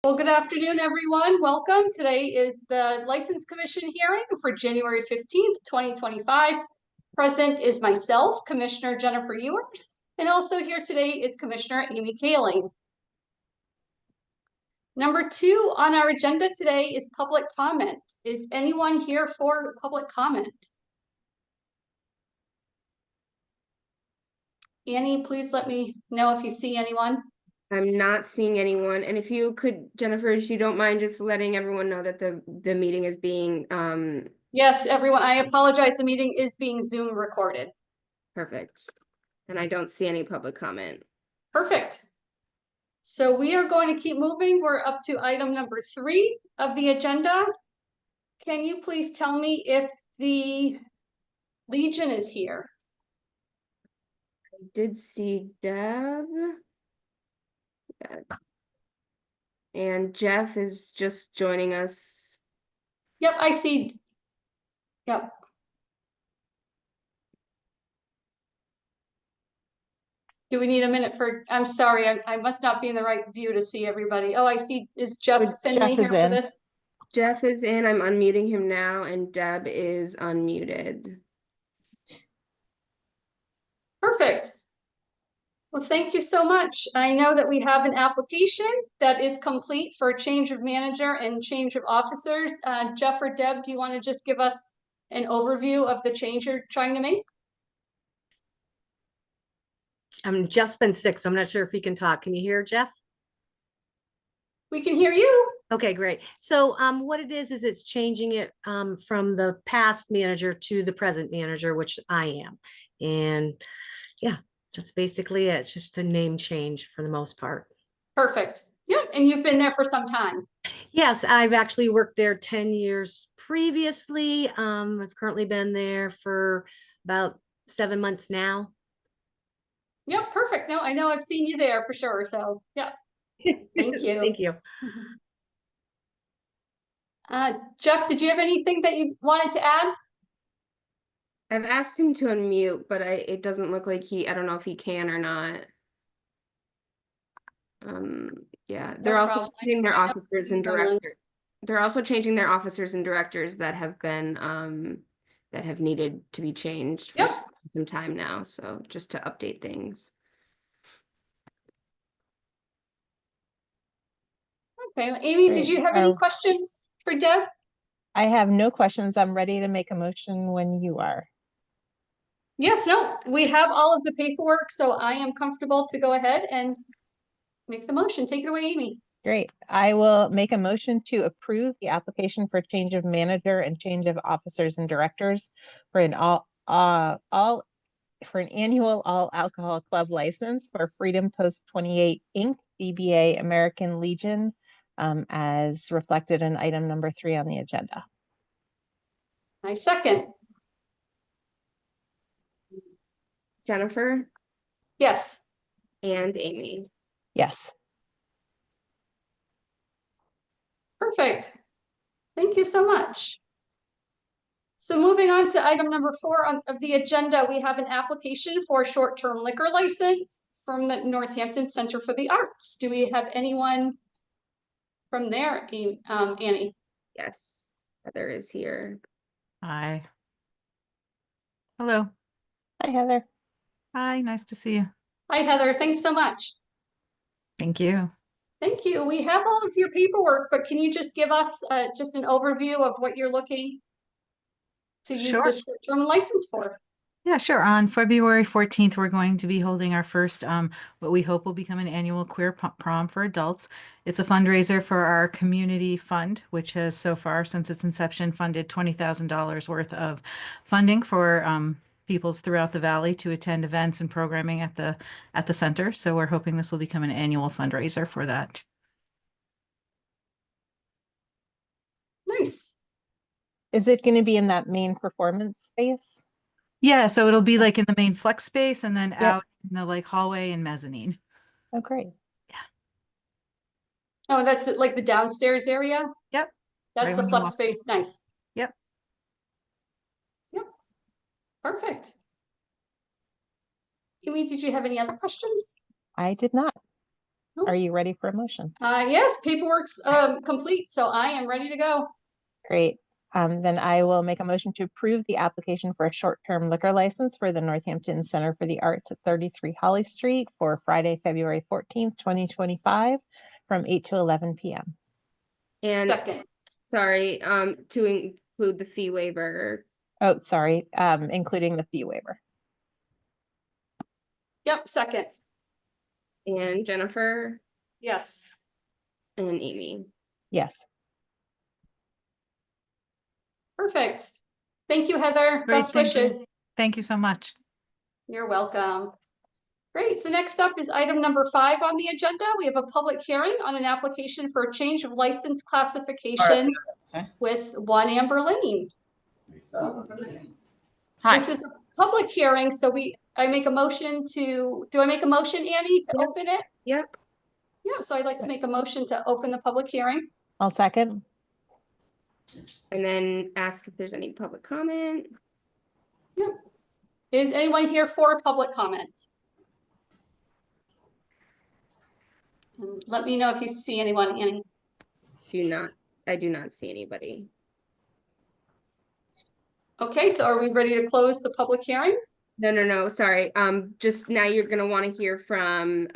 Well, good afternoon, everyone. Welcome. Today is the License Commission hearing for January 15th, 2025. Present is myself, Commissioner Jennifer Ewers, and also here today is Commissioner Amy Kaling. Number 2 on our agenda today is public comment. Is anyone here for public comment? Annie, please let me know if you see anyone. I'm not seeing anyone. And if you could, Jennifer, if you don't mind just letting everyone know that the meeting is being Yes, everyone, I apologize. The meeting is being Zoom recorded. perfect. And I don't see any public comment. Perfect. So we are going to keep moving. We're up to item number 3 of the agenda. Can you please tell me if the Legion is here? I did see Deb. And Jeff is just joining us. Yep, I see. Yep. Do we need a minute for, I'm sorry, I must not be in the right view to see everybody. Oh, I see. Is Jeff Finley here for this? Jeff is in. I'm unmuting him now, and Deb is unmuted. Perfect. Well, thank you so much. I know that we have an application that is complete for a change of manager and change of officers. Jeff or Deb, do you want to just give us an overview of the change you're trying to make? Jeff's been sick, so I'm not sure if he can talk. Can you hear Jeff? We can hear you. Okay, great. So what it is it's changing it from the past manager to the present manager, which I am. And yeah, that's basically it. It's just a name change for the most part. Perfect. Yeah, and you've been there for some time. Yes, I've actually worked there 10 years previously. I've currently been there for about 7 months now. Yep, perfect. No, I know I've seen you there for sure. So yeah, thank you. Thank you. Jeff, did you have anything that you wanted to add? I've asked him to unmute, but it doesn't look like I don't know if he can or not. Yeah, they're also changing their officers and directors. They're also changing their officers and directors that have been that have needed to be changed for some time now. So just to update things. Okay, Amy, did you have any questions for Deb? I have no questions. I'm ready to make a motion when you are. Yes, no, we have all of the paperwork, so I am comfortable to go ahead and make the motion. Take it away, Amy. Great. I will make a motion to approve the application for change of manager and change of officers and directors for an annual all alcohol club license for Freedom Post 28 Inc. DBA American Legion, as reflected in item number 3 on the agenda. I second. Jennifer? Yes. And Amy? Yes. Perfect. Thank you so much. So moving on to item number 4 of the agenda, we have an application for a short-term liquor license from the Northampton Center for the Arts. Do we have anyone from there, Annie? Yes, Heather is here. Hi. Hello. Hi, Heather. Hi, nice to see you. Hi, Heather. Thanks so much. Thank you. Thank you. We have all of your paperwork, but can you just give us just an overview of what you're looking to use this short-term license for? Yeah, sure. On February 14th, we're going to be holding our first, what we hope will become an annual queer prom for adults. It's a fundraiser for our community fund, which has so far, since its inception, funded $20,000 worth of funding for peoples throughout the valley to attend events and programming at the center. So we're hoping this will become an annual fundraiser for that. Nice. Is it going to be in that main performance space? Yeah, so it'll be like in the main flex space and then out in the like hallway and mezzanine. Oh, great. Yeah. Oh, that's like the downstairs area? Yep. That's the flex space. Nice. Yep. Yep. Perfect. Amy, did you have any other questions? I did not. Are you ready for a motion? Yes, paperwork's complete, so I am ready to go. Great. Then I will make a motion to approve the application for a short-term liquor license for the Northampton Center for the Arts at 33 Holly Street for Friday, February 14th, 2025 from 8 to 11 p.m. And Second. sorry, to include the fee waiver. Oh, sorry, including the fee waiver. Yep, second. And Jennifer Yes. and Amy. Yes. Perfect. Thank you, Heather. Great, Best thank you. wishes. Thank you so much. You're welcome. Great. So next up is item number 5 on the agenda. We have a public hearing on an application for a change of license classification with One Amber Lane. Hi. This is a public hearing, so I make a motion to, do I make a motion, Annie, to Yep. open it? Yep. Yeah, so I'd like to make a motion to open the public hearing. I'll second. And then ask if there's any public comment. Is anyone here for public comment? And let me know if you see anyone, Annie. I do not see anybody. Okay, so are we ready to close the public hearing? No, sorry. Just now you're gonna want to hear from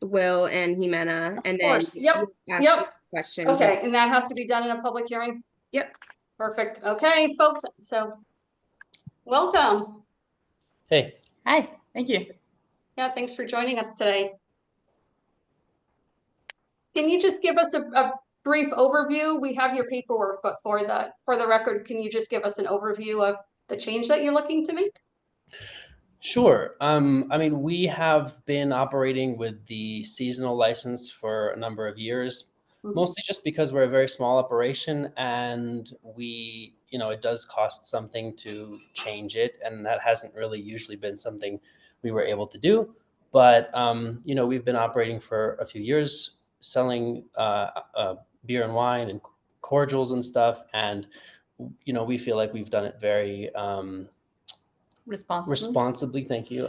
Will and Jimena, and then course. Yep. ask Yep. questions. Okay, and that has to be done in a public hearing? Yep. Perfect. Okay, folks, so welcome. Hey, Hi, thank you. Yeah, thanks for joining us today. Can you just give us a brief overview? We have your paperwork, but for the record, can you just give us an overview of the change that you're looking to make? sure. I mean, we have been operating with the seasonal license for a number of years, mostly just because we're a very small operation and it does cost something to change it. And that hasn't really usually been something we were able to do. But, we've been operating for a few years, selling beer and wine and cordials and stuff. And, we feel like we've done it very responsibly. Thank you.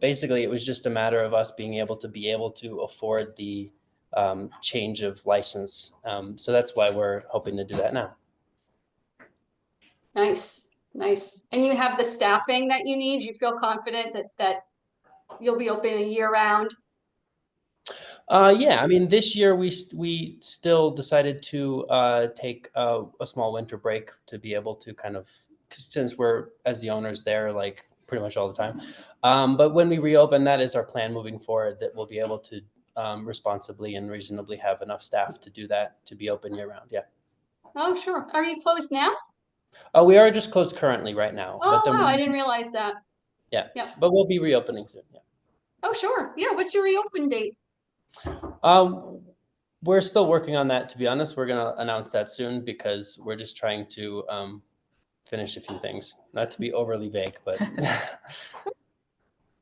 Basically it was just a matter of us being able to afford the change of license. So that's why we're hoping to do that now. Nice. And you have the staffing that you need? You feel confident that you'll be open a year round? Yeah, I mean, this year we still decided to take a small winter break to be able to since we're, as the owners there, like pretty much all the time. But when we reopen, that is our plan moving forward, that we'll be able to responsibly and reasonably have enough staff to do that, to be open year round. Yeah. Oh, sure. Are you closed now? We are just closed currently right now. Oh, but then wow, I didn't realize that. Yeah. Yeah. But we'll be reopening soon. Yeah. Oh, sure. Yeah. What's your reopen date? We're still working on that, to be honest. We're going to announce that soon because we're just trying to finish a few things, not to be overly vague, but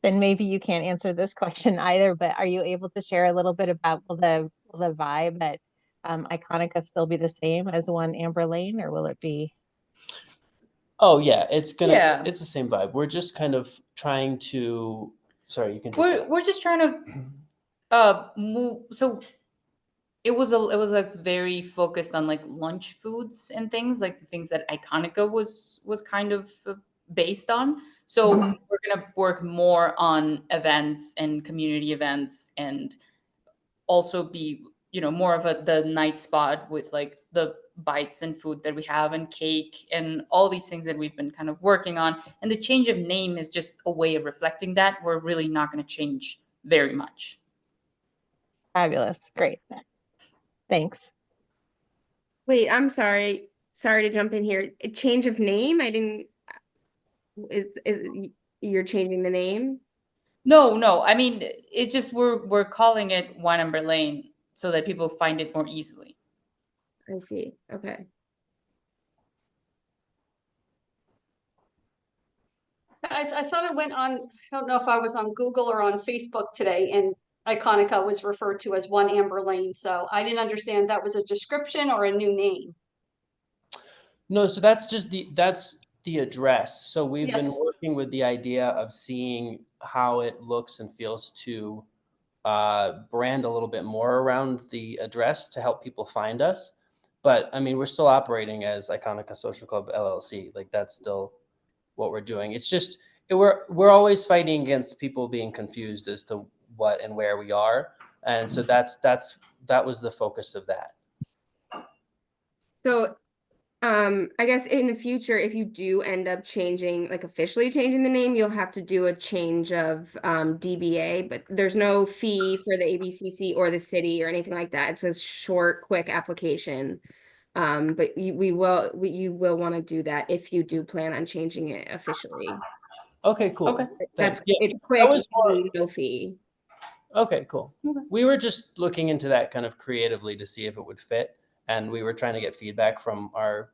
Then maybe you can't answer this question either, but are you able to share a little bit about will the vibe at Iconica still be the same as One Amber Lane, or will it be? oh yeah, it's Yeah. the same vibe. We're just kind of trying to, sorry, you can take that. We're just trying to move. So it was like very focused on like lunch foods and things, like the things that Iconica was kind of based on. So we're gonna work more on events and community events, and also be more of the night spot with like the bites and food that we have and cake and all these things that we've been kind of working on. And the change of name is just a way of reflecting that. We're really not going to change very much. Fabulous. Great. Thanks. Wait, I'm sorry. Sorry to jump in here. A change of name? I didn't. Is you're changing the name? No. I mean, it just we're calling it One Amber Lane so that people find it more easily. I see. Okay. I thought it went on, I don't know if I was on Google or on Facebook today, and Iconica was referred to as One Amber Lane. So I didn't understand that was a description or a new name. No, so that's just the address. So we've been Yes. working with the idea of seeing how it looks and feels to brand a little bit more around the address to help people find us. But I mean, we're still operating as Iconica Social Club LLC. Like that's still what we're doing. It's just we're always fighting against people being confused as to what and where we are, and so that was the focus of that. So I guess in the future, if you do end up changing, like officially changing the name, you'll have to do a change of DBA, but there's no fee for the ABCC or the city or anything like that. It's a short, quick application. But you will want to do that if you do plan on changing it officially. Okay, cool. Okay. Thanks. That's Yeah, it's quick, was more- easy, no fee. Okay, cool. Okay. We were just looking into that kind of creatively to see if it would fit, and we were trying to get feedback from our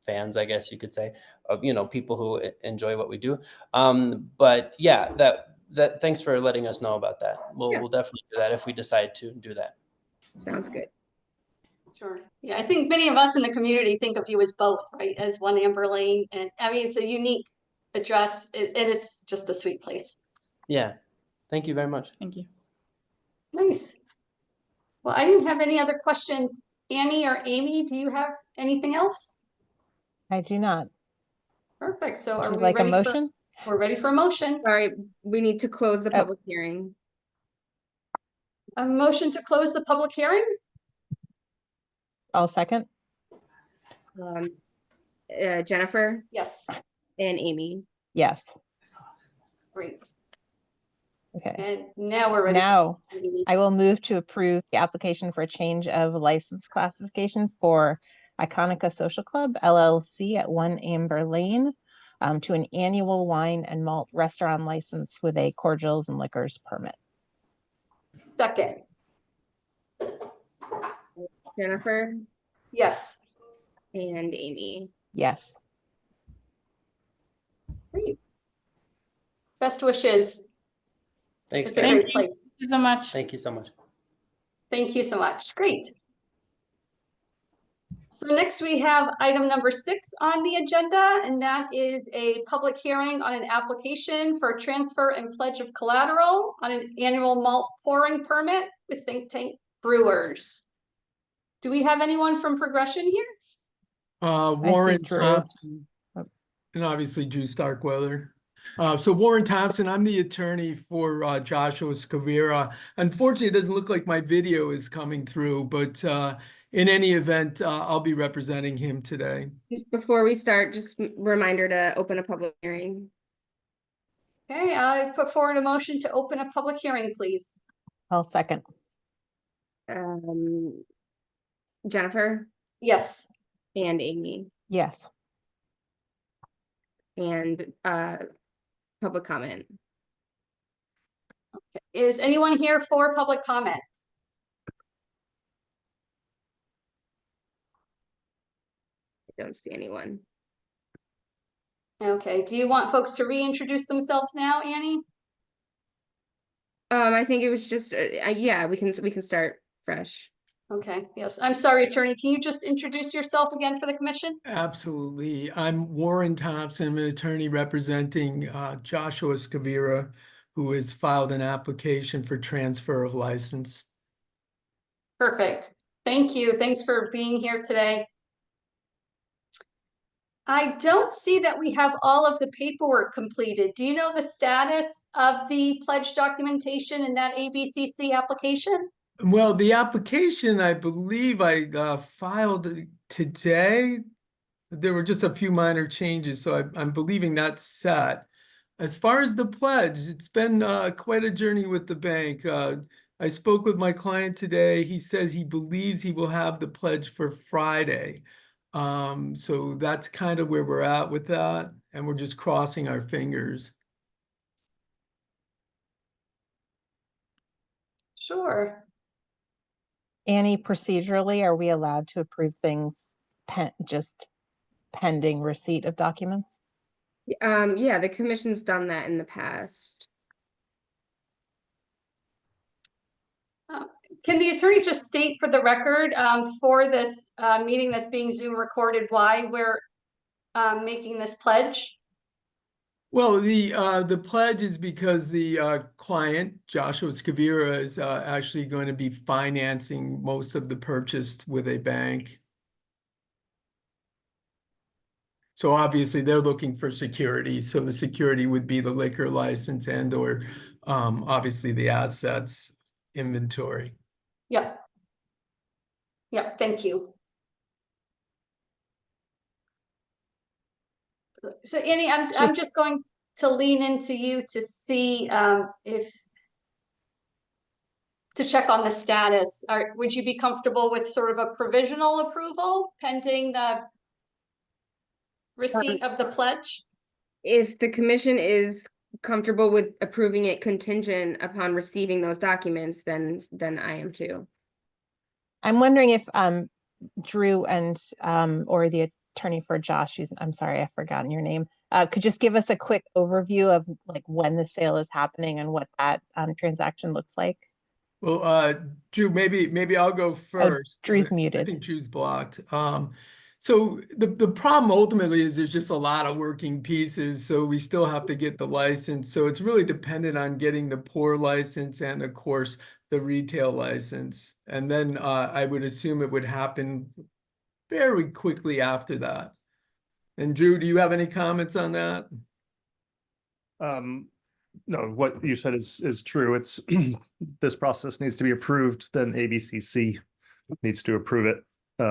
fans, I guess you could say, of people who enjoy what we do. But yeah, that thanks for letting us know about that. We'll definitely do that if we decide to do that. Sounds good. Sure. Yeah, I think many of us in the community think of you as both, right? As One Amber Lane, and I mean it's a unique address, and it's just a sweet place. Yeah. Thank you very much. Thank you. Nice. Well, I didn't have any other questions. Annie or Amy, do you have anything else? I do not. Perfect. So Would are you we like a ready motion? we're ready for a motion. Sorry, we need to close the Oh. public hearing. A motion to close the public hearing? I'll second. Jennifer Yes. and Amy. Yes. Great. Okay. And now we're ready. Now, for Amy. I will move to approve the application for a change of license classification for Iconica Social Club LLC at 1 Amber Lane to an annual wine and malt restaurant license with a cordials and liquors permit. Second. Jennifer Yes. and Amy. Yes. Great. Best wishes. Thanks, It's a guys. great place. Thank you so much. Thank you so much. Thank you so much. Great. So next we have item number 6 on the agenda, and that is a public hearing on an application for transfer and pledge of collateral on an annual malt pouring permit with Think Tank Brewers. Do we have anyone from Progression here? Warren Drew. Thompson, Oh. and obviously Drew Starkweather. So Warren Thompson, I'm the attorney for Joshua Scavira. Unfortunately, it doesn't look like my video is coming through, but in any event, I'll be representing him today. Just before we start, just reminder to open a public hearing. Okay, I put forward a motion to open a public hearing, please. I'll second. Jennifer Yes. and Amy Yes. and public comment. Is anyone here for public comment? I don't see anyone. Okay, do you want folks to reintroduce themselves now, Annie? I think it was just yeah, we can start fresh. Okay, yes. I'm sorry, attorney. Can you just introduce yourself again for the commission? Absolutely. I'm Warren Thompson. I'm an attorney representing Joshua Scavira, who has filed an application for transfer of license. Perfect. Thank you. Thanks for being here today. I don't see that we have all of the paperwork completed. Do you know the status of the pledge documentation in that ABCC application? Well, the application, I believe I filed today. There were just a few minor changes, so I'm believing that's set. As far as the pledge, it's been quite a journey with the bank. I spoke with my client today. He says he believes he will have the pledge for Friday. So that's kind of where we're at with that, and we're just crossing our fingers. Sure. Annie, procedurally, are we allowed to approve things just pending receipt of documents? Yeah, the commission's done that in the past. Can the attorney just state for the record for this meeting that's being Zoom recorded why we're making this pledge? Well, the pledge is because the client, Joshua Scavira, is actually going to be financing most of the purchase with a bank. So obviously they're looking for security. So the security would be the liquor license and or obviously the assets inventory. Yep. Yep, thank you. So Annie, I'm just going to lean into you to see to check on the status. Would you be comfortable with sort of a provisional approval pending the receipt of the pledge? If the commission is comfortable with approving it contingent upon receiving those documents, then I am too. I'm wondering if Drew and or the attorney for Josh, I'm sorry, I've forgotten your name, could just give us a quick overview of like when the sale is happening and what that transaction looks like. Well, Drew, maybe I'll go first. Drew's I muted. think Drew's blocked. So the problem ultimately is there's just a lot of working pieces. So we still have to get the license. So it's really dependent on getting the pour license and of course the retail license. And then I would assume it would happen very quickly after that. And Drew, do you have any comments on that? No, what you said is true. It's this process needs to be approved, then ABCC needs to approve it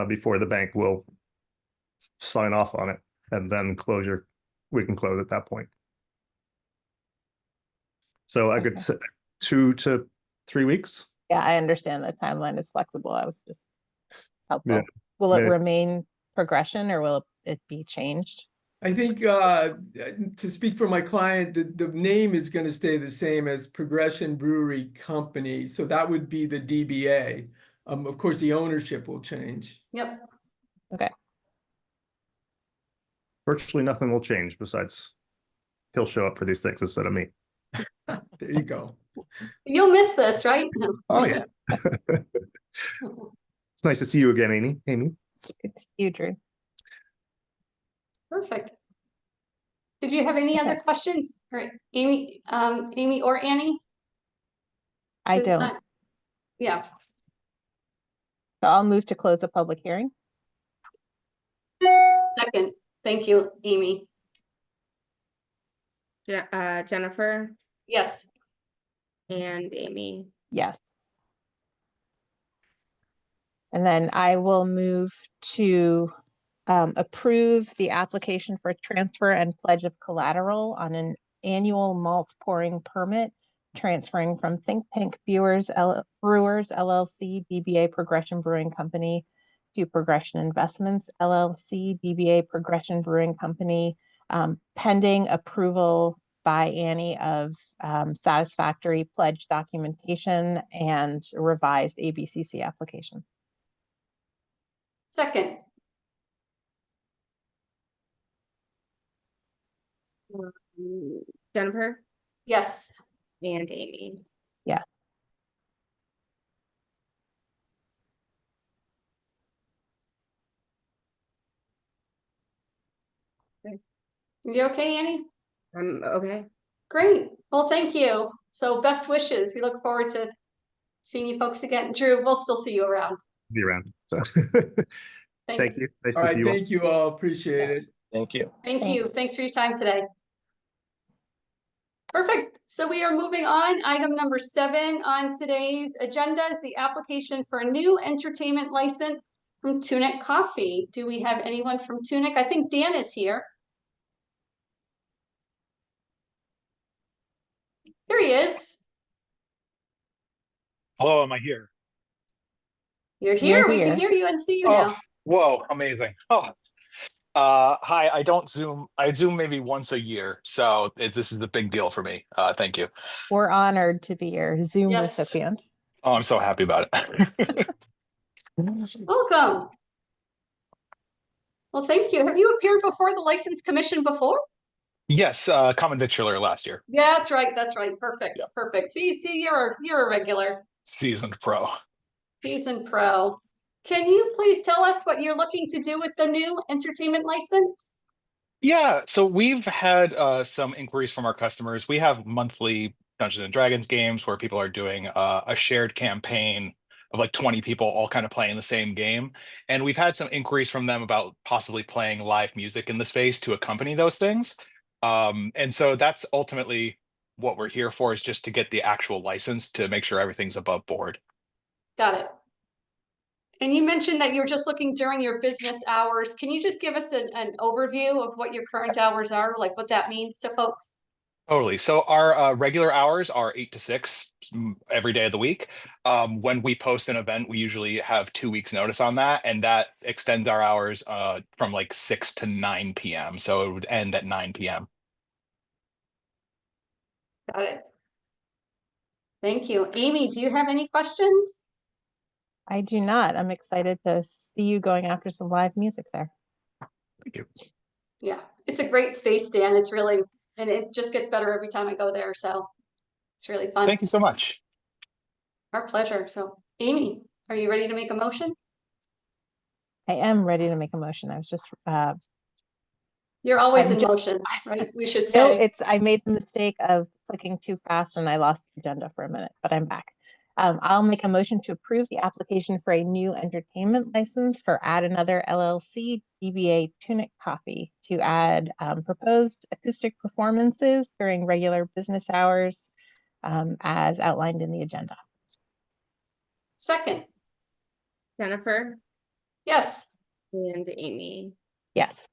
before the bank will sign off on it, and then we can close at that point. So I could say 2 to 3 weeks. Yeah, I understand the timeline is flexible. I was just helpful. Yeah. Will it Yeah. remain progression or will it be changed? I think to speak for my client, the name is going to stay the same as Progression Brewery Company. So that would be the DBA. Of course, the ownership will change. Yep. Okay. Virtually nothing will change besides he'll show up for these things instead of me. There you go. You'll miss this, right? Oh yeah. It's nice to see you again, Amy. Good to see you, Drew. Perfect. Did you have any other questions? All right, Amy or Annie? I don't. Yeah. So I'll move to close the public hearing. Second. Thank you, Amy. Jennifer Yes. and Amy. Yes. And then I will move to approve the application for transfer and pledge of collateral on an annual malt pouring permit transferring from Think Tank Brewers LLC DBA Progression Brewing Company to Progression Investments LLC DBA Progression Brewing Company, pending approval by Annie of satisfactory pledge documentation and revised ABCC application. Second. Jennifer Yes. and Amy. Yes. You okay, Annie? Okay. Great. Well, thank you. So best wishes. We look forward to seeing you folks again. Drew, we'll still see you around. Be around. So. Thank you. Nice All to right, see you all. thank you all. Appreciate Yes. it. Thank you. Thank you. Thanks. Thanks for your time today. Perfect. So we are moving on. Item number 7 on today's agenda is the application for a new entertainment license from Tunic Coffee. Do we have anyone from Tunic? I think Dan is here. Here he is. Hello, am I here? You're here. You're We can here. hear you and see you Oh, now. whoa, amazing. Oh, hi, I don't Zoom. I Zoom maybe once a year. So this is the big deal for me. Thank you. We're honored to be your Zoom Yes. recipient. Oh, I'm so happy about it. Welcome. Well, thank you. Have you appeared before the License Commission before? Yes, common victular last year. Yeah, that's right. That's right. Perfect. Yeah. Perfect. See, you're a regular. Seasoned pro. Seasoned pro. Can you please tell us what you're looking to do with the new entertainment license? Yeah, so we've had some inquiries from our customers. We have monthly Dungeons and Dragons games where people are doing a shared campaign of like 20 people all kind of playing the same game. And we've had some inquiries from them about possibly playing live music in the space to accompany those things. And so that's ultimately what we're here for, is just to get the actual license to make sure everything's above board. Got it. And you mentioned that you're just looking during your business hours. Can you just give us an overview of what your current hours are, like what that means to folks? Totally. So our regular hours are 8 to 6 every day of the week. When we post an event, we usually have 2 weeks notice on that, and that extends our hours from like 6 to 9 p.m. So it would end at 9 p.m. Got it. Thank you. Amy, do you have any questions? I do not. I'm excited to see you going after some live music there. Thank you. Yeah, it's a great space, Dan. It's really, and it just gets better every time I go there. So it's really fun. Thank you so much. Our pleasure. So Amy, are you ready to make a motion? I am ready to make a motion. I was just You're always I'm in just- motion, right? We should no, say. I made the mistake of clicking too fast and I lost the agenda for a minute, but I'm back. I'll make a motion to approve the application for a new entertainment license for Add Another LLC DBA Tunic Coffee to add proposed acoustic performances during regular business hours as outlined in the agenda. Second, Jennifer yes. and Amy. Yes.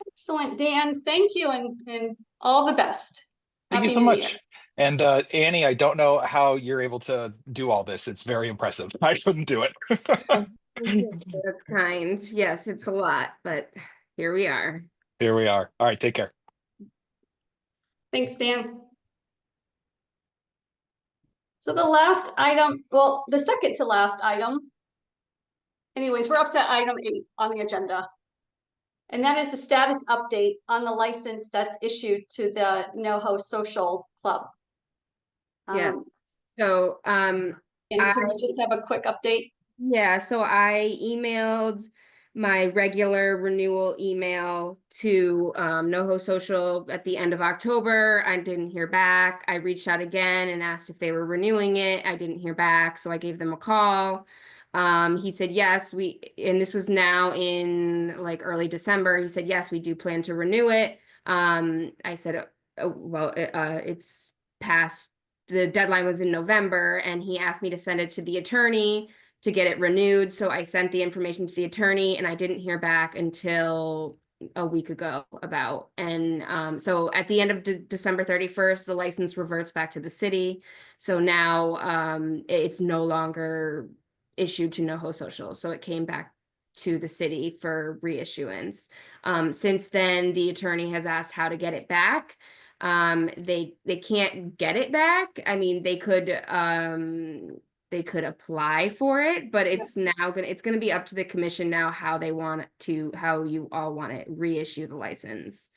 Excellent, Dan. Thank you and all the best. Thank you Happy so New much. Year. And Annie, I don't know how you're able to do all this. It's very impressive. I couldn't do it. That's kind. Yes, it's a lot, but here we are. Here we are. All right, take care. Thanks, Dan. So the last item, well, the second to last item. Anyways, we're up to item 8 on the agenda. And that is the status update on the license that's issued to the NoHo Social Club. Yeah. So and can we just have a quick update? Yeah, so I emailed my regular renewal email to NoHo Social at the end of October. I didn't hear back. I reached out again and asked if they were renewing it. I didn't hear back, so I gave them a call. He said, yes, and this was now in like early December. He said, yes, we do plan to renew it. I said, well, it's past, the deadline was in November, and he asked me to send it to the attorney to get it renewed. So I sent the information to the attorney, and I didn't hear back until a week ago about. And so at the end of December 31st, the license reverts back to the city. So now it's no longer issued to NoHo Social. So it came back to the city for reissuance. Since then, the attorney has asked how to get it back. They can't get it back. I mean, they could apply for it, but it's now gonna be up to the commission now how they want it to, how you all want it reissue the license.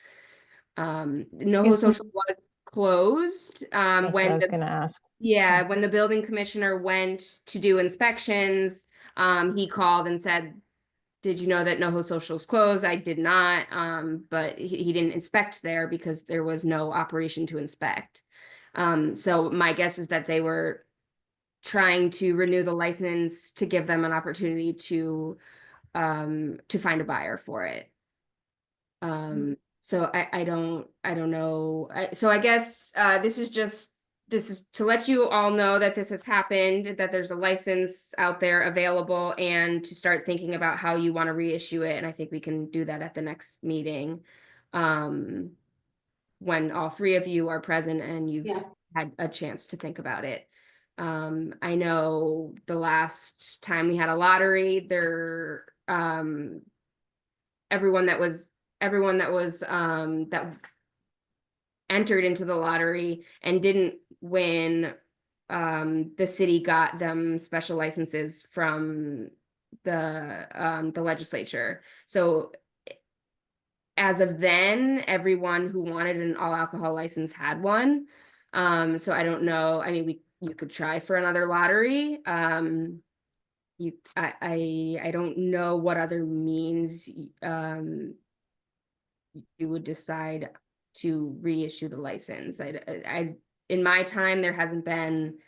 NoHo Social was closed That's what I when was gonna ask. yeah, when the building commissioner went to do inspections, he called and said, did you know that NoHo Social is closed? I did not, but he didn't inspect there because there was no operation to inspect. So my guess is that they were trying to renew the license to give them an opportunity to find a buyer for it. So I don't know. So I guess this is to let you all know that this has happened, that there's a license out there available, and to start thinking about how you want to reissue it. And I think we can do that at the next meeting, when all 3 of you are present and you've had a chance to think about it. I know the last time we had a lottery, there everyone that entered into the lottery and didn't win, the city got them special licenses from the legislature. So as of then, everyone who wanted an all alcohol license had one. So I don't know. I mean, you could try for another lottery. I don't know what other means you would decide to reissue the license. I in my time there hasn't been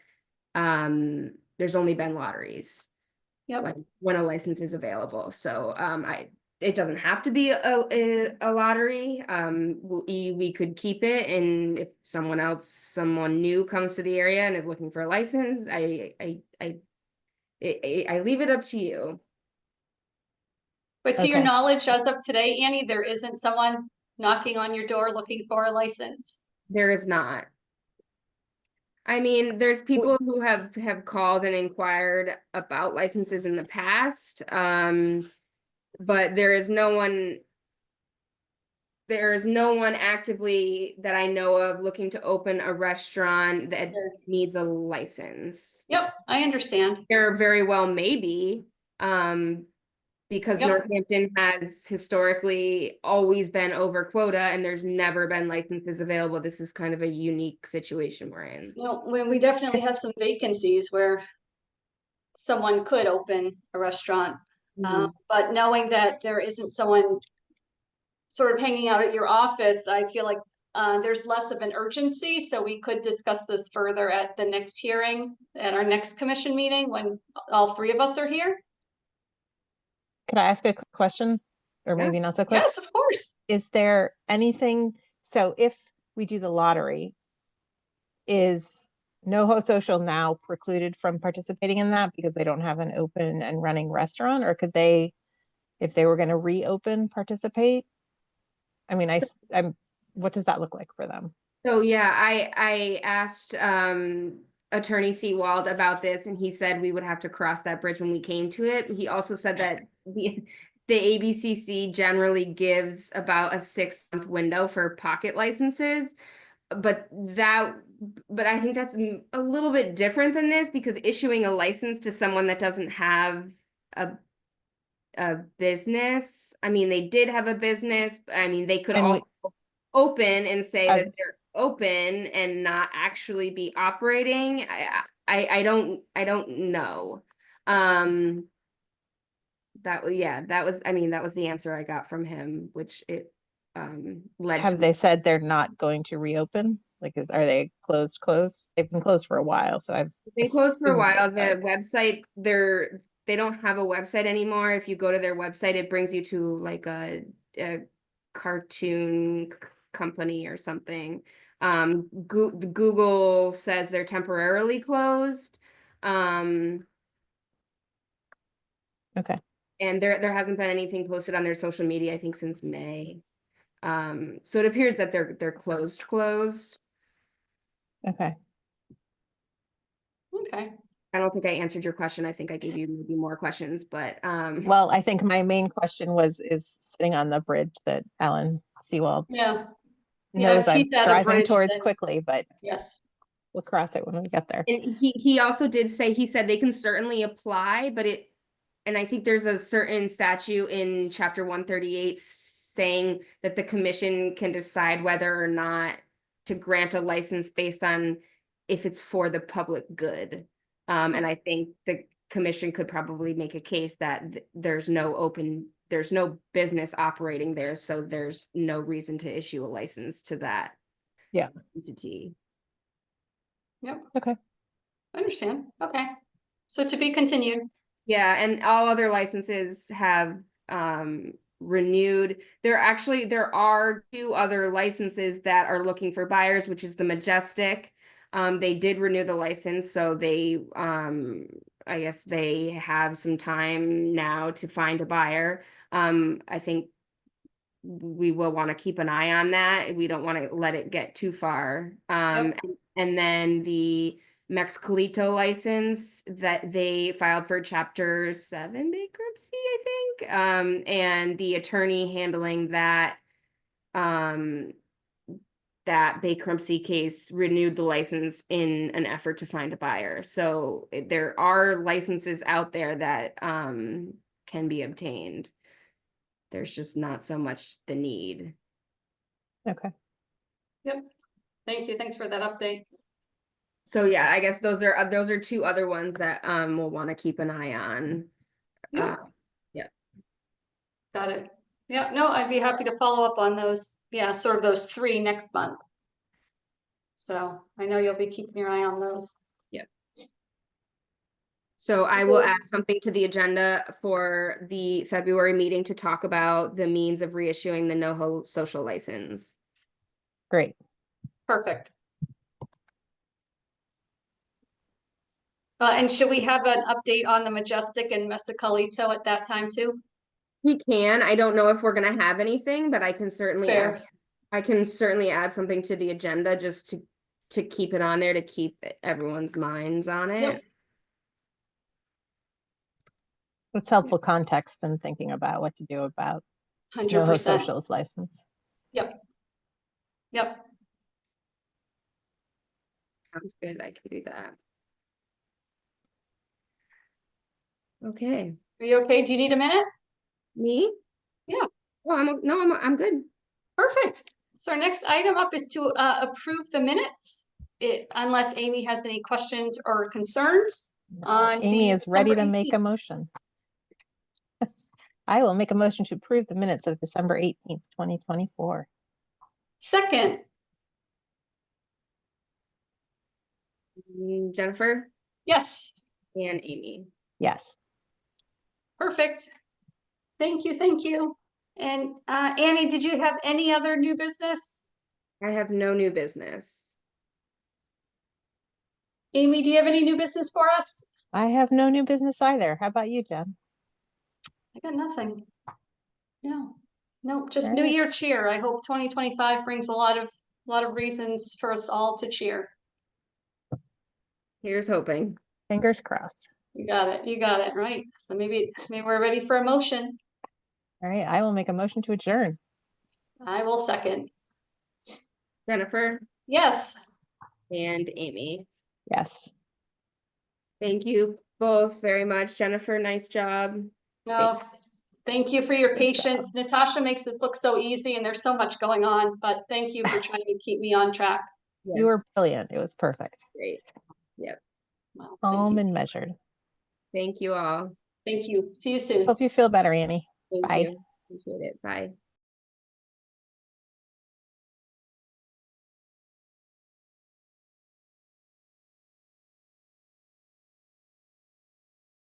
there's only been lotteries. Yep. Like when a license is available. So it doesn't have to be a lottery. We could keep it, and if someone new comes to the area and is looking for a license, I leave it up to you. But to your Okay. knowledge, as of today, Annie, there isn't someone knocking on your door looking for a license. There is not. I mean, there's people who have called and inquired about licenses in the past, but there is no one actively that I know of looking to open a restaurant that needs a license. Yep, I understand. There very well may be, because Yep. Northampton has historically always been over quota and there's never been licenses available. This is kind of a unique situation we're in. No, we definitely have some vacancies where someone could open a restaurant. But knowing that there isn't someone sort of hanging out at your office, I feel like there's less of an urgency. So we could discuss this further at the next hearing, at our next commission meeting, when all three of us are here. Could I ask a quick question? Or Yeah. maybe not so quick? Yes, of course. Is there anything, so if we do the lottery, is NoHo Social now precluded from participating in that because they don't have an open and running restaurant? Or could they, if they were going to reopen, participate? I mean, what does that look like for them? So yeah, I asked Attorney Seawald about this, and he said we would have to cross that bridge when we came to it. He also said that the ABCC generally gives about a 6-month window for pocket licenses, but I think that's a little bit different than this, because issuing a license to someone that doesn't have a business, I mean, they did have a business, I mean, they could And also open and say that As- they're open and not actually be operating. I don't know. That was the answer I got from him, which it led Have to. they said they're not going to reopen? Like, are they closed? They've been closed for a while, so I've Been closed for a assumed while. that, The website, they don't have a website anymore. If you go to their website, it brings you to like a cartoon company or something. Google says they're temporarily closed. Okay. And there hasn't been anything posted on their social media, I think, since May. So it appears that they're closed. Okay. Okay. I don't think I answered your question. I think I gave you maybe more questions, but Well, I think my main question is sitting on the bridge that Alan Seawald Yeah. knows if I'm he's at a driving bridge, towards then quickly, but yes. we'll cross it when we get there. and he also did say, he said they can certainly apply, but and I think there's a certain statute in chapter 138 saying that the commission can decide whether or not to grant a license based on if it's for the public good. And I think the commission could probably make a case that there's no business operating there, so there's no reason to issue a license to that entity. Yep. Okay. I understand. Okay. So to be continued. Yeah, and all other licenses have renewed. There are 2 other licenses that are looking for buyers, which is the Majestic. They did renew the license, so they I guess they have some time now to find a buyer. I think we will want to keep an eye on that. We don't want to let it get too far. And then the Mexicalito license that they filed for Chapter 7 bankruptcy, I think. And the attorney handling that that bankruptcy case renewed the license in an effort to find a buyer. So there are licenses out there that can be obtained. There's just not so much the need. Okay. Yep. Thank you. Thanks for that update. So yeah, I guess those are two other ones that we'll want to keep an eye on. Yeah. Yeah. Got it. Yeah, no, I'd be happy to follow up on those. Yeah, sort of those 3 next month. So I know you'll be keeping your eye on those. So I will add something to the agenda for the February meeting to talk about the means of reissuing the NoHo social license. Great. Perfect. And should we have an update on the Majestic and Mesicalito at that time too? We can. I don't know if we're gonna have anything, but I can certainly Fair. add something to the agenda just to keep it on there, to keep everyone's minds on it. Yep. It's helpful context and thinking about what to do about 100%. NoHo Socials license. Yep. Yep. Sounds good. I can do that. Okay. Are you okay? Do you need a minute? Me? Yeah. Oh, I'm good. Perfect. So our next item up is to approve the minutes. Unless Amy has any questions or concerns on Amy the is ready to December make 18th. a motion. I will make a motion to approve the minutes of December 18th, 2024. Second. Jennifer Yes. and Amy. Yes. Perfect. Thank you. Thank you. And Annie, did you have any other new business? I have no new business. Amy, do you have any new business for us? I have no new business either. How about you, Jen? I got nothing. No, nope, just New Alright. Year cheer. I hope 2025 brings a lot of reasons for us all to cheer. Here's hoping. Fingers crossed. You got it. You got it. Right. So maybe we're ready for a motion. All right, I will make a motion to adjourn. I will second. Jennifer Yes. and Amy. Yes. Thank you both very much. Jennifer, nice job. No, thank you for your Good patience. Natasha makes this look so easy and there's so much going on, but thank you for trying to keep me on track. You were brilliant. It was perfect. Great. Yep. Well, Calm thank you. and measured. Thank you all. Thank you. See you soon. Hope you feel better, Annie. Thank Bye. you. Appreciate it. Bye.